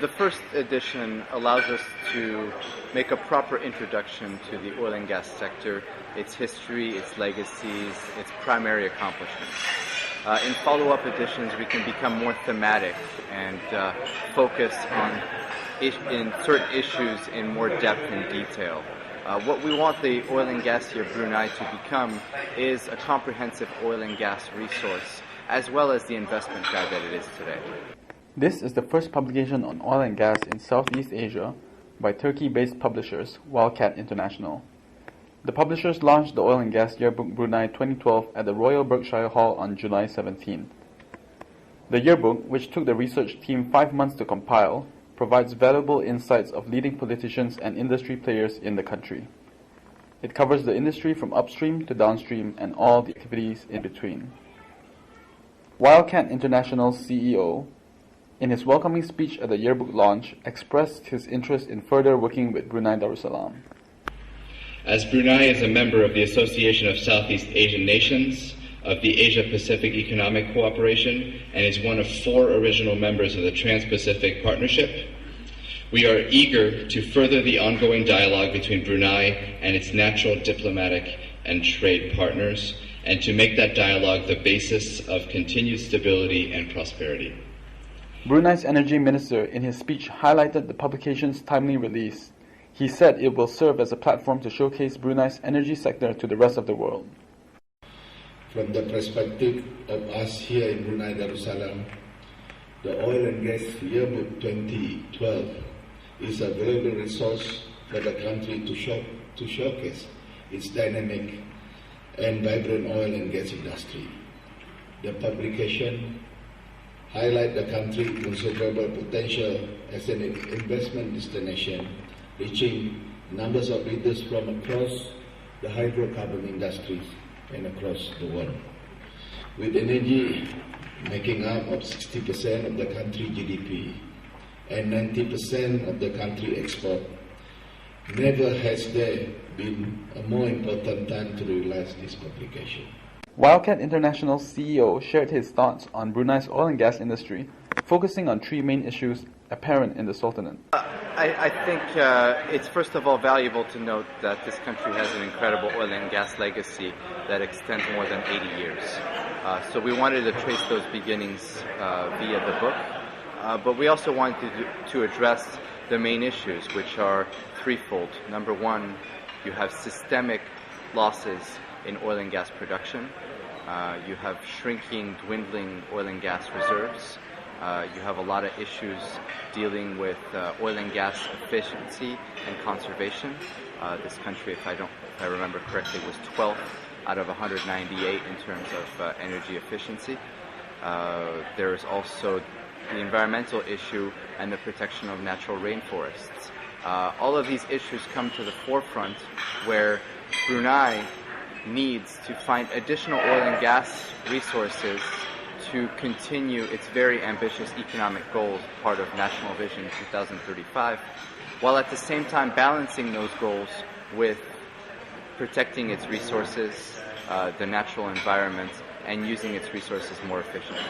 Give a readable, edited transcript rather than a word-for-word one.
the first edition allows us to make a proper introduction to the oil and gas sector, its history, its legacies, its primary accomplishments. In follow-up editions, we can become more thematic and focus on in certain issues in more depth and detail. What we want the Oil and Gas Year Brunei to become is a comprehensive oil and gas resource, as well as the investment guide that it is today. This is the first publication on oil and gas in Southeast Asia by Turkey-based publishers Wildcat International. The publishers launched the Oil and Gas Yearbook Brunei 2012 at the Royal Berkshire Hall on July 17. The yearbook, which took the research team 5 months to compile, provides valuable insights of leading politicians and industry players in the country. It covers the industry from upstream to downstream and all the activities in between. Wildcat International's CEO, in his welcoming speech at the yearbook launch, expressed his interest in further working with Brunei Darussalam. As Brunei is a member of the Association of Southeast Asian Nations, of the Asia-Pacific Economic Cooperation, and is one of 4 original members of the Trans-Pacific Partnership, we are eager to further the ongoing dialogue between Brunei and its natural diplomatic and trade partners, and to make that dialogue the basis of continued stability and prosperity. Brunei's Energy Minister, in his speech, highlighted the publication's timely release. He said it will serve as a platform to showcase Brunei's energy sector to the rest of the world. From the perspective of us here in Brunei Darussalam, the Oil and Gas Yearbook 2012 is a valuable resource for the country to showcase its dynamic and vibrant oil and gas industry. The publication highlights the country's considerable potential as an investment destination, reaching numbers of leaders from across the hydrocarbon industries and across the world. With energy making up of 60% of the country's GDP and 90% of the country's export, never has there been a more important time to realize this publication. Wildcat International's CEO shared his thoughts on Brunei's oil and gas industry, focusing on 3 main issues apparent in the Sultanate. I think it's first of all valuable to note that this country has an incredible oil and gas legacy that extends more than 80 years. So we wanted to trace those beginnings via the book, but we also wanted to address the main issues, which are threefold. Number one, you have systemic losses in oil and gas production. You have shrinking, dwindling oil and gas reserves. You have a lot of issues dealing with oil and gas efficiency and conservation. This country, if I remember correctly, was 12th out of 198 in terms of energy efficiency. There is also the environmental issue and the protection of natural rainforests. All of these issues come to the forefront where Brunei needs to find additional oil and gas resources to continue its very ambitious economic goals, part of National Vision 2035, while at the same time balancing those goals with protecting its resources, the natural environment, and using its resources more efficiently.